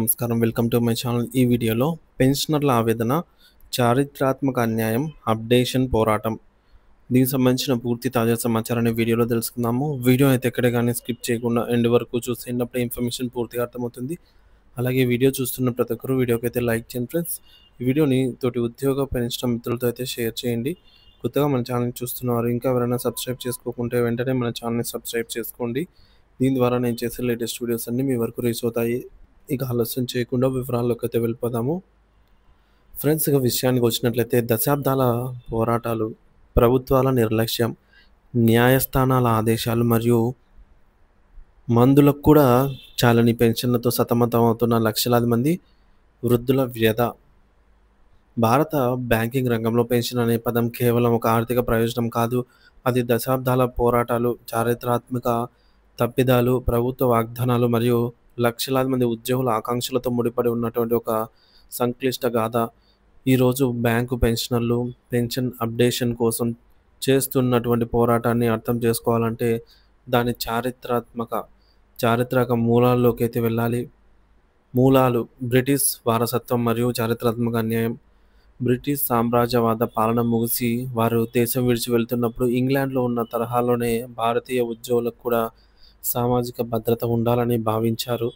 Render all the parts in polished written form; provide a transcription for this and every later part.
నమస్కారం. Welcome to my channel. ఈ వీడియోలో పెన్షనర్ల ఆవేదన, చారిత్రాత్మక అన్యాయం, అప్డేషన్ పోరాటం. దీనికి సంబంధించిన పూర్తి తాజా సమాచారాన్ని వీడియోలో తెలుసుకుందాము. వీడియో అయితే ఎక్కడ కానీ స్కిప్ చేయకుండా ఎండ్ వరకు చూసేటప్పుడే ఇన్ఫర్మేషన్ పూర్తిగా అర్థమవుతుంది. అలాగే వీడియో చూస్తున్న ప్రతి ఒక్కరు వీడియోకి అయితే లైక్ చేయండి ఫ్రెండ్స్. ఈ వీడియోని తోటి ఉద్యోగ పెన్షన్ మిత్రులతో అయితే షేర్ చేయండి. కొత్తగా మన ఛానల్ని చూస్తున్నవారు ఇంకా ఎవరైనా సబ్స్క్రైబ్ చేసుకోకుంటే వెంటనే మన ఛానల్ని సబ్స్క్రైబ్ చేసుకోండి. దీని ద్వారా నేను చేసే లేటెస్ట్ వీడియోస్ అన్నీ మీ వరకు రీచ్ అవుతాయి. ఇక ఆలస్యం చేయకుండా వివరాల్లోకి అయితే వెళ్ళిపోదాము. ఫ్రెండ్స్, ఇక విషయానికి వచ్చినట్లయితే దశాబ్దాల పోరాటాలు, ప్రభుత్వాల నిర్లక్ష్యం, న్యాయస్థానాల ఆదేశాలు మరియు మందులకు కూడా చాలని పెన్షన్లతో సతమతమవుతున్న లక్షలాది మంది వృద్ధుల వ్యధ. భారత బ్యాంకింగ్ రంగంలో పెన్షన్ అనే పదం కేవలం ఒక ఆర్థిక ప్రయోజనం కాదు. అది దశాబ్దాల పోరాటాలు, చారిత్రాత్మక తప్పిదాలు, ప్రభుత్వ వాగ్దానాలు మరియు లక్షలాది మంది ఉద్యోగుల ఆకాంక్షలతో ముడిపడి ఉన్నటువంటి ఒక సంక్లిష్ట గాథ. ఈరోజు బ్యాంకు పెన్షనర్లు పెన్షన్ అప్డేషన్ కోసం చేస్తున్నటువంటి పోరాటాన్ని అర్థం చేసుకోవాలంటే దాని చారిత్రక మూలాల్లోకి అయితే వెళ్ళాలి. మూలాలు: బ్రిటిష్ వారసత్వం మరియు చారిత్రాత్మక అన్యాయం. బ్రిటిష్ సామ్రాజ్యవాద పాలన ముగిసి వారు దేశం విడిచి వెళ్తున్నప్పుడు ఇంగ్లాండ్లో ఉన్న తరహాలోనే భారతీయ ఉద్యోగులకు కూడా సామాజిక భద్రత ఉండాలని భావించారు.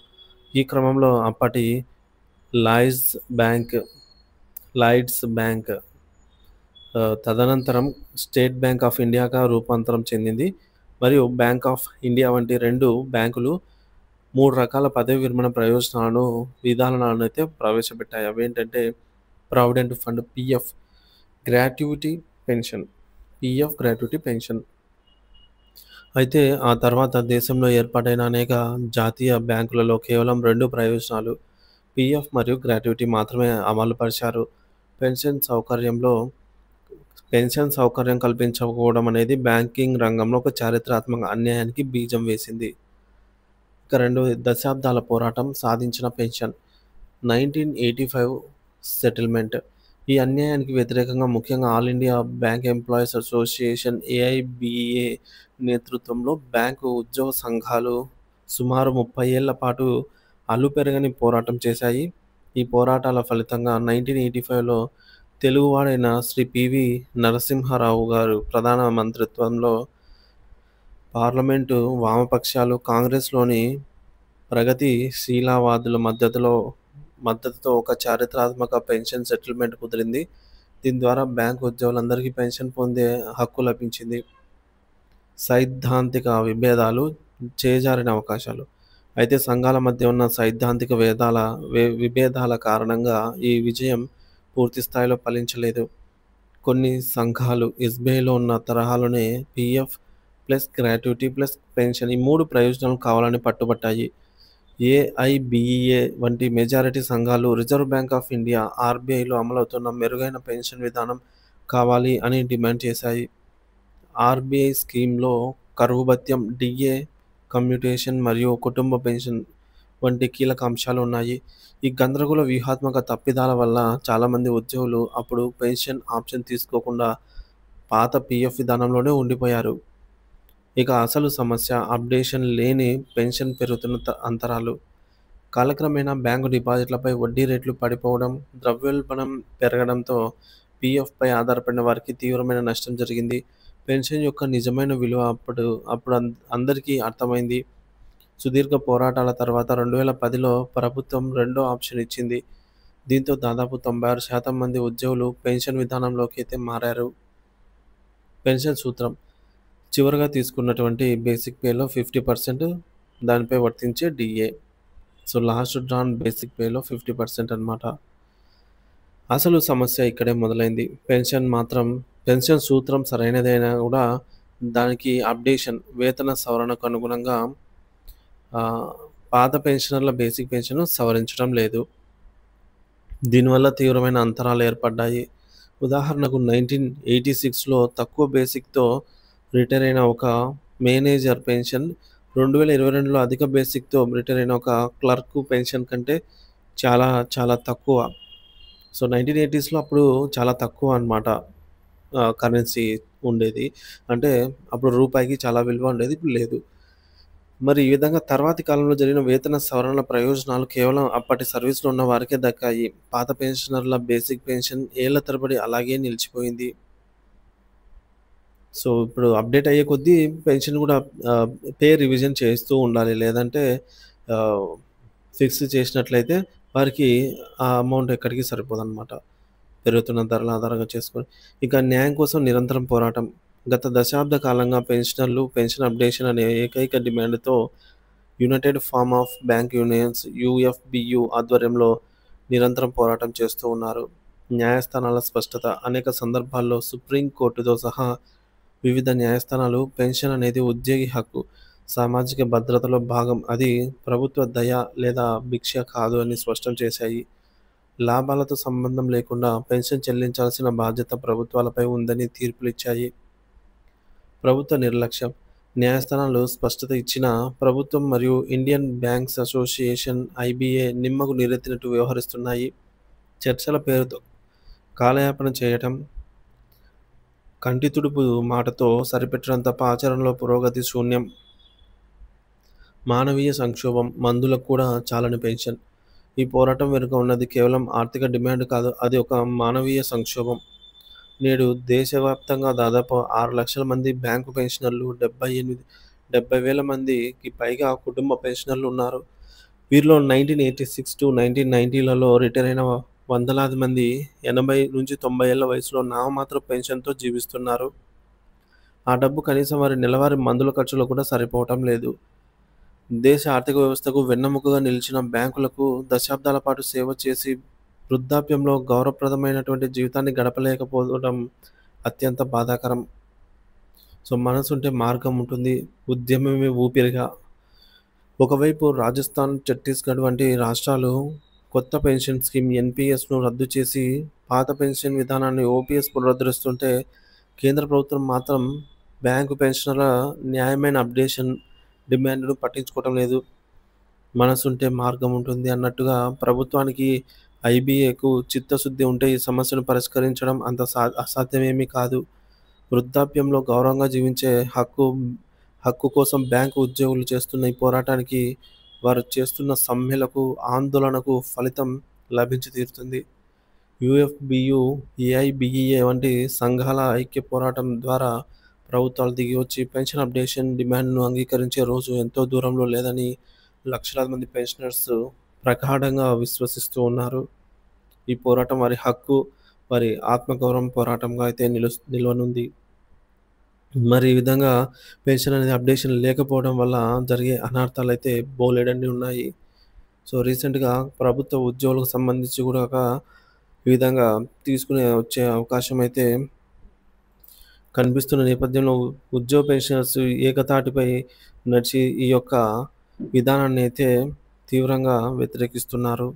ఈ క్రమంలో అప్పటి లాయిడ్స్ బ్యాంక్ తదనంతరం స్టేట్ బ్యాంక్ ఆఫ్ ఇండియాగా రూపాంతరం చెందింది. మరియు బ్యాంక్ ఆఫ్ ఇండియా వంటి రెండు బ్యాంకులు 3 రకాల పదవి విరమణ విధానాలను అయితే ప్రవేశపెట్టాయి. అవి ఏంటంటే provident fund, PF, gratuity pension. అయితే ఆ తర్వాత దేశంలో ఏర్పాటైన అనేక జాతీయ బ్యాంకులలో కేవలం 2 ప్రయోజనాలు, పిఎఫ్ మరియు గ్రాట్యుటీ మాత్రమే అమలుపరిచారు. పెన్షన్ సౌకర్యం కల్పించకపోవడం అనేది బ్యాంకింగ్ రంగంలో ఒక చారిత్రాత్మక అన్యాయానికి బీజం వేసింది. ఇక 2 దశాబ్దాల పోరాటం, సాధించిన పెన్షన్. 1985 సెటిల్మెంట్. ఈ అన్యాయానికి వ్యతిరేకంగా ముఖ్యంగా all India bank employees association AIBA నేతృత్వంలో బ్యాంకు ఉద్యోగ సంఘాలు సుమారు 30 ఏళ్ల పాటు అలుపెరగని పోరాటం చేశాయి. ఈ పోరాటాల ఫలితంగా 1985లో తెలుగువాడైన శ్రీ పివి నరసింహారావు గారు ప్రధాన మంత్రిత్వంలో పార్లమెంటు వామపక్షాలు, కాంగ్రెస్లోని ప్రగతిశీలవాదుల మద్దతుతో ఒక చారిత్రాత్మక పెన్షన్ సెటిల్మెంట్ కుదిరింది. దీని ద్వారా బ్యాంకు ఉద్యోగులందరికీ పెన్షన్ పొందే హక్కు లభించింది. సైద్ధాంతిక విభేదాలు, చేజారిన అవకాశాలు. అయితే సంఘాల మధ్య ఉన్న సైద్ధాంతిక విభేదాల కారణంగా ఈ విజయం పూర్తి స్థాయిలో ఫలించలేదు. కొన్ని సంఘాలు ఎస్బీఐలో ఉన్న తరహాలోనే PF plus gratuity plus pension, ఈ 3 ప్రయోజనాలు కావాలని పట్టుబట్టాయి. ఏఐబిఏ వంటి మెజారిటీ సంఘాలు రిజర్వ్ బ్యాంక్ ఆఫ్ ఇండియా ఆర్బీఐలో అమలవుతున్న మెరుగైన పెన్షన్ విధానం కావాలి అని డిమాండ్ చేశాయి. ఆర్బీఐ స్కీమ్లో కరువు భత్యం, డిఏ కమ్యూటేషన్ మరియు కుటుంబ పెన్షన్ వంటి కీలక అంశాలు ఉన్నాయి. ఈ గందరగోళ వ్యూహాత్మక తప్పిదాల వల్ల చాలామంది ఉద్యోగులు అప్పుడు పెన్షన్ ఆప్షన్ తీసుకోకుండా పాత పిఎఫ్ విధానంలోనే ఉండిపోయారు. ఇక అసలు సమస్య, అప్డేషన్ లేని పెన్షన్ పెరుగుతున్న అంతరాలు. కాలక్రమేణా బ్యాంకు డిపాజిట్లపై వడ్డీ రేట్లు పడిపోవడం, ద్రవ్యోల్బణం పెరగడంతో పిఎఫ్పై ఆధారపడిన వారికి తీవ్రమైన నష్టం జరిగింది. పెన్షన్ యొక్క నిజమైన విలువ అప్పుడు అందరికీ అర్థమైంది. సుదీర్ఘ పోరాటాల తర్వాత 2010లో ప్రభుత్వం రెండో ఆప్షన్ ఇచ్చింది. దీంతో దాదాపు 96% మంది ఉద్యోగులు పెన్షన్ విధానంలోకి అయితే మారారు. పెన్షన్ సూత్రం: చివరగా తీసుకున్నటువంటి బేసిక్ పేలో 50% దానిపై వర్తించే DA. So last drawn basic పేలో 50% అన్నమాట. అసలు సమస్య ఇక్కడే మొదలైంది. పెన్షన్ సూత్రం సరైనదైనా కూడా దానికి అప్డేషన్, వేతన సవరణకు అనుగుణంగా పాత పెన్షనర్ల బేసిక్ పెన్షన్ సవరించడం లేదు. దీనివల్ల తీవ్రమైన అంతరాలు ఏర్పడ్డాయి. ఉదాహరణకు 1986లో తక్కువ బేసిక్తో రిటైర్ అయిన ఒక మేనేజర్ పెన్షన్ 2022లో అధిక బేసిక్తో రిటైర్ అయిన ఒక క్లర్క్ పెన్షన్ కంటే చాలా చాలా తక్కువ. సో 1980స్లో అప్పుడు చాలా తక్కువ అన్నమాట కరెన్సీ ఉండేది. అంటే అప్పుడు రూపాయికి చాలా విలువ ఉండేది, ఇప్పుడు లేదు. మరి ఈ విధంగా తర్వాతి కాలంలో జరిగిన వేతన సవరణల ప్రయోజనాలు కేవలం అప్పటి సర్వీస్‌లో ఉన్న వారికే దక్కాయి. పాత పెన్షనర్ల బేసిక్ పెన్షన్ ఏళ్ల తరబడి అలాగే నిలిచిపోయింది. సో, ఇప్పుడు అప్‌డేట్ అయ్యే కొద్దీ పెన్షన్ గూడా పే రివిజన్ చేస్తూ ఉండాలి. లేదంటే ఆహ్, ఫిక్స్ చేసినట్లయితే వారికి ఆ అమౌంట్ ఎక్కడికి సరిపోదనమాట. పెరుగుతున్న ధరల ఆధారంగా చేసుకొని. ఇక న్యాయం కోసం నిరంతరం పోరాటం. గత దశాబ్ద కాలంగా పెన్షనర్లు పెన్షన్ అప్డేషన్ అనే ఏకైక డిమాండ్‌తో United forum of bank unions UFBU ఆధ్వర్యంలో నిరంతరం పోరాటం చేస్తూ ఉన్నారు. న్యాయస్థానాల స్పష్టత. అనేక సందర్భాల్లో సుప్రీం కోర్టుతో సహా వివిధ న్యాయస్థానాలు పెన్షన్ అనేది ఉద్యోగి హక్కు, సామాజిక భద్రతలో భాగం. అది ప్రభుత్వ దయ లేదా భిక్ష కాదు అని స్పష్టం చేశాయి. లాభాలతో సంబంధం లేకుండా పెన్షన్ చెల్లించాల్సిన బాధ్యత ప్రభుత్వాలపై ఉందని తీర్పులిచ్చాయి. ప్రభుత్వ నిర్లక్ష్యం. న్యాయస్థానాలు స్పష్టత ఇచ్చినా ప్రభుత్వం మరియు ఇండియన్ బ్యాంక్స్ అసోసియేషన్ ఐబీఏ నిమ్మకు నీరెత్తినట్టు వ్యవహరిస్తున్నాయి. చర్చల పేరుతో కాలయాపన చేయటం, కంటి తుడుపు మాటతో సరిపెట్టడం తప్ప ఆచరణలో పురోగతి శూన్యం. మానవీయ సంక్షోభం. మందులకు కూడా చాలని పెన్షన్. ఈ పోరాటం వెనుక ఉన్నది కేవలం ఆర్థిక డిమాండ్ కాదు. అది ఒక మానవీయ సంక్షోభం. నేడు దేశవ్యాప్తంగా దాదాపు 6,00,000 మంది బ్యాంకు పెన్షనర్లు, 70,000 మందికి పైగా కుటుంబ పెన్షనర్లు ఉన్నారు. వీరిలో 1986-1990లలో రిటైర్ అయిన వందలాది మంది 80-90 ఏళ్ల వయసులో నామమాత్రపు పెన్షన్‌తో జీవిస్తున్నారు. ఆ డబ్బు కనీసం వారి నెలవారీ మందుల ఖర్చులకు కూడా సరిపోవటం లేదు. దేశ ఆర్థిక వ్యవస్థకు వెన్నెముకగా నిలిచిన బ్యాంకులకు దశాబ్దాల పాటు సేవ చేసి వృద్ధాప్యంలో గౌరవప్రదమైనటువంటి జీవితాన్ని గడపలేకపోవడం అత్యంత బాధాకరం. సో, మనసుంటే మార్గం ఉంటుంది. ఉద్యమమే ఊపిరిగా. ఒకవైపు రాజస్థాన్, ఛత్తీస్‌గఢ్ వంటి రాష్ట్రాలు కొత్త పెన్షన్ స్కీమ్ ఎన్‌పీఎస్‌ను రద్దు చేసి పాత పెన్షన్ విధానాన్ని ఓపీఎస్ పునరుద్ధరిస్తుంటే, కేంద్ర ప్రభుత్వం మాత్రం బ్యాంకు పెన్షనర్ల న్యాయమైన అప్డేషన్ డిమాండ్‌ను పట్టించుకోవటం లేదు. మనసుంటే మార్గం ఉంటుంది అన్నట్టుగా ప్రభుత్వానికి, ఐబీఏకు చిత్తశుద్ధి ఉంటే ఈ సమస్యను పరిష్కరించడం అంత అసాధ్యమేమీ కాదు. వృద్ధాప్యంలో గౌరవంగా జీవించే హక్కు కోసం బ్యాంకు ఉద్యోగులు చేస్తున్న ఈ పోరాటానికి, వారు చేస్తున్న సమ్మెలకు, ఆందోళనకు ఫలితం లభించి తీరుతుంది. యూఎఫ్‌బియు, ఏఐబీఈఏ వంటి సంఘాల ఐక్య పోరాటం ద్వారా ప్రభుత్వాలు దిగివచ్చి పెన్షన్ అప్డేషన్ డిమాండ్‌ను అంగీకరించే రోజు ఎంతో దూరంలో లేదని లక్షలాది మంది పెన్షనర్స్ ప్రగాఢంగా విశ్వసిస్తూ ఉన్నారు. ఈ పోరాటం వారి హక్కు, వారి ఆత్మగౌరవం పోరాటంగా అయితే నిలవనుంది. మరి ఈ విధంగా పెన్షన్ అనేది అప్డేషన్ లేకపోవడం వల్ల జరిగే అనర్థాలైతే బోలెడన్ని ఉన్నాయి. సో, రీసెంట్‌గా ప్రభుత్వ ఉద్యోగులకు సంబంధించి కూడా ఈ విధంగా వచ్చే అవకాశం అయితే కనిపిస్తున్న నేపథ్యంలో ఉద్యోగ పెన్షనర్స్ ఏకతాటిపై నడిచి ఈ యొక్క విధానాన్ని అయితే తీవ్రంగా వ్యతిరేకిస్తున్నారు.